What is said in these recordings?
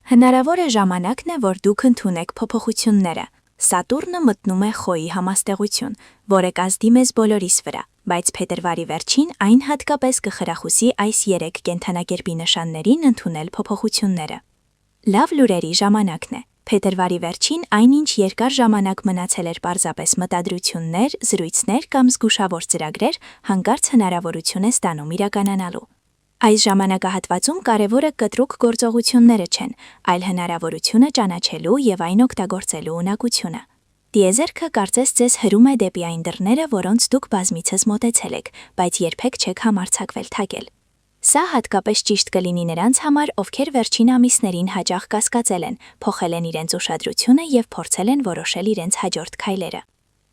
Հնարավոր է ժամանակն է, որ դուք ընդունեք փոփոխությունները։ Սատուրնը մտնում է խոյի համաստեղություն, որը կազդի մեզ բոլորիս վրա, բայց փետրվարի վերջին այն հատկապես կխրախուսի այս 3 կենդանակերպի նշաններին ընդունել փոփոխությունները։ Լավ լուրերի ժամանակն է։ Փետրվարի վերջին այնինչ երկար ժամանակ մնացել էր պարզապես մտադրություններ, զրույցներ կամ զգուշավոր ծրագրեր, հանկարծ հնարավորություն է ստանում իրականանալու։ Այս ժամանակահատվածում կարևորը կտրուկ գործողությունները չեն, այլ հնարավորությունը ճանաչելու և այն օգտագործելու ունակությունը։ Տիեզերքը կարծես ձեզ հրում է դեպի այն դռները, որոնց դուք բազմիցս մոտեցել եք, բայց երբեք չեք համարձակվել թակել։ Սա հատկապես ճիշտ կլինի նրանց համար, ովքեր վերջին ամիսներին հաճախ կասկածել են, փոխել են իրենց ուշադրությունը և փորձել են որոշել իրենց հաջորդ քայլերը։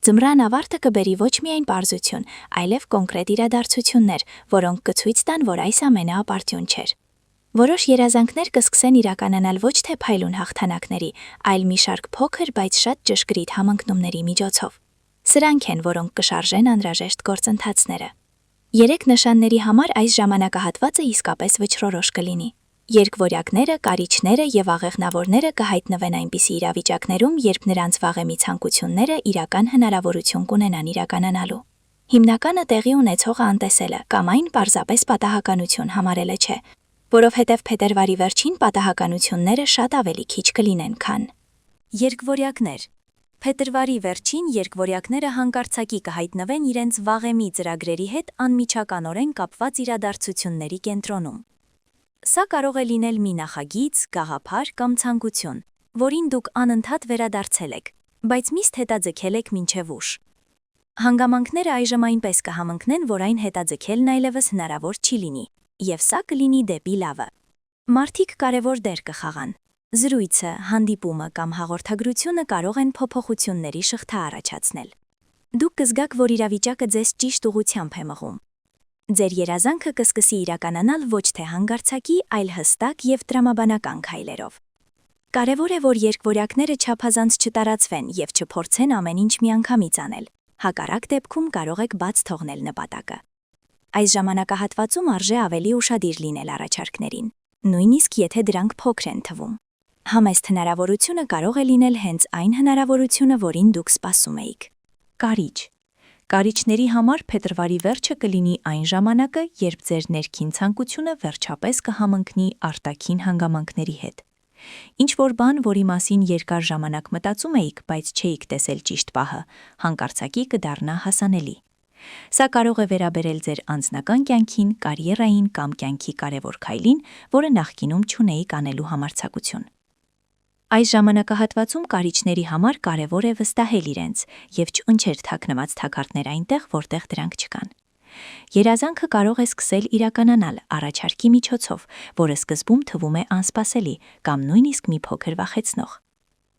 Ձմռան ավարտը կբերի ոչ միայն պարզություն, այլև կոնկրետ իրադարձություններ, որոնք կցույց տան, որ այս ամենը ապարդյուն չէր։ Որոշ երազանքներ կսկսեն իրականանալ ոչ թե փայլուն հաղթանակների, այլ մի շարք փոքր, բայց շատ ճշգրիտ համընկնումների միջոցով։ Սրանք են, որոնք կշարժեն անհրաժեշտ գործընթացները։ 3 նշանների համար այս ժամանակահատվածը իսկապես վճռորոշ կլինի։ Երկվորյակները, կարիճները և աղեղնավորները կհայտնվեն այնպիսի իրավիճակներում, երբ նրանց վաղեմի ցանկությունները իրական հնարավորություն կունենան իրականանալու։ Հիմնականը տեղի ունեցողը անտեսելը կամ այն պարզապես պատահականություն համարելը չէ, որովհետև փետրվարի վերջին պատահականությունները շատ ավելի քիչ կլինեն, քան երկվորյակներ։ Փետրվարի վերջին երկվորյակները հանկարծակի կհայտնվեն իրենց վաղեմի ծրագրերի հետ անմիջականորեն կապված իրադարձությունների կենտրոնում։ Սա կարող է լինել մի նախագիծ, գաղափար կամ ցանկություն, որին դուք անընդհատ վերադարձել եք, բայց միշտ հետաձգել եք մինչև ուշ։ Հանգամանքները այժմ այնպես կհամընկնեն, որ այն հետաձգելն այլևս հնարավոր չի լինի, և սա կլինի դեպի լավը։ Մարդիկ կարևոր դեր կխաղան։ Զրույցը, հանդիպումը կամ հաղորդագրությունը կարող են փոփոխությունների շղթա առաջացնել։ Դուք կզգաք, որ իրավիճակը ձեզ ճիշտ ուղղությամբ է մղում։ Ձեր երազանքը կսկսի իրականանալ ոչ թե հանգարցակի, այլ հստակ և տրամաբանական քայլերով։ Կարևոր է, որ երկվորյակները չափազանց չտարածվեն և չփորձեն ամեն ինչ միանգամից անել։ Հակառակ դեպքում կարող եք բաց թողնել նպատակը։ Այս ժամանակահատվածում արժե ավելի ուշադիր լինել առաջարկներին, նույնիսկ եթե դրանք փոքր են թվում։ Համեստ հնարավորությունը կարող է լինել հենց այն հնարավորությունը, որին դուք սպասում էիք։ Կարիճ։ Կարիճների համար փետրվարի վերջը կլինի այն ժամանակը, երբ ձեր ներքին ցանկությունը վերջապես կհամընկնի արտաքին հանգամանքների հետ։ Ինչ-որ բան, որի մասին երկար ժամանակ մտածում էիք, բայց չէիք տեսել ճիշտ պահը, հանկարծակի կդառնա հասանելի։ Սա կարող է վերաբերել ձեր անձնական կյանքին, կարիերային կամ կյանքի կարևոր քայլին, որը նախկինում չունեիք անելու համարձակություն։ Այս ժամանակահատվածում կարիճների համար կարևոր է վստահել իրենց և չընչել թաքնված թակարդներ այնտեղ, որտեղ դրանք չկան։ Երազանքը կարող է սկսել իրականանալ առաջարկի միջոցով, որը սկզբում թվում է անսպասելի կամ նույնիսկ մի փոքր վախեցնող։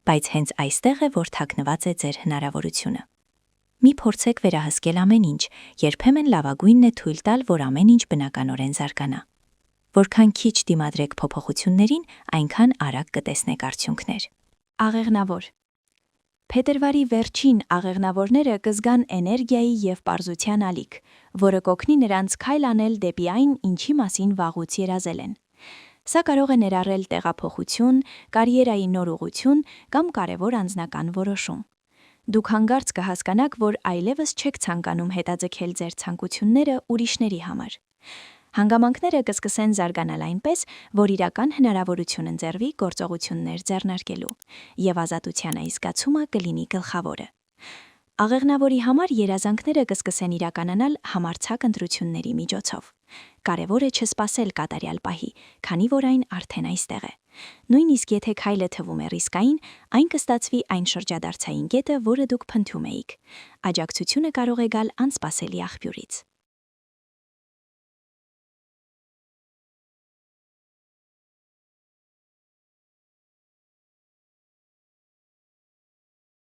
Բայց հենց այստեղ է, որ թաքնված է ձեր հնարավորությունը։ Մի փորձեք վերահսկել ամեն ինչ, երբեմն լավագույնն է թույլ տալ, որ ամեն ինչ բնականորեն զարգանա։ Որքան քիչ դիմադրեք փոփոխություններին, այնքան արագ կտեսնեք արդյունքներ։ Աղեղնավոր։ Փետրվարի վերջին աղեղնավորները կզգան էներգիայի և պարզության ալիք, որը կօգնի նրանց քայլ անել դեպի այն, ինչի մասին վաղուց երազել են։ Սա կարող է ներառել տեղափոխություն, կարիերայի նոր ուղղություն կամ կարևոր անձնական որոշում։ Դուք հանկարծ կհասկանաք, որ այլևս չեք ցանկանում հետաձգել ձեր ցանկությունները ուրիշների համար։ Հանգամանքները կսկսեն զարգանալ այնպես, որ իրական հնարավորություն ընձեռվի գործողություններ ձեռնարկելու, և ազատության այս զգացումը կլինի գլխավորը։ Աղեղնավորի համար երազանքները կսկսեն իրականանալ համարձակ ընտրությունների միջոցով։ Կարևոր է չսպասել կատարյալ պահի, քանի որ այն արդեն այստեղ է։ Նույնիսկ եթե քայլը թվում է ռիսկային, այն կստացվի այն շրջադարձային կետը, որը դուք փնտրում էիք։ Աջակցությունը կարող է գալ անսպասելի աղբյուրից։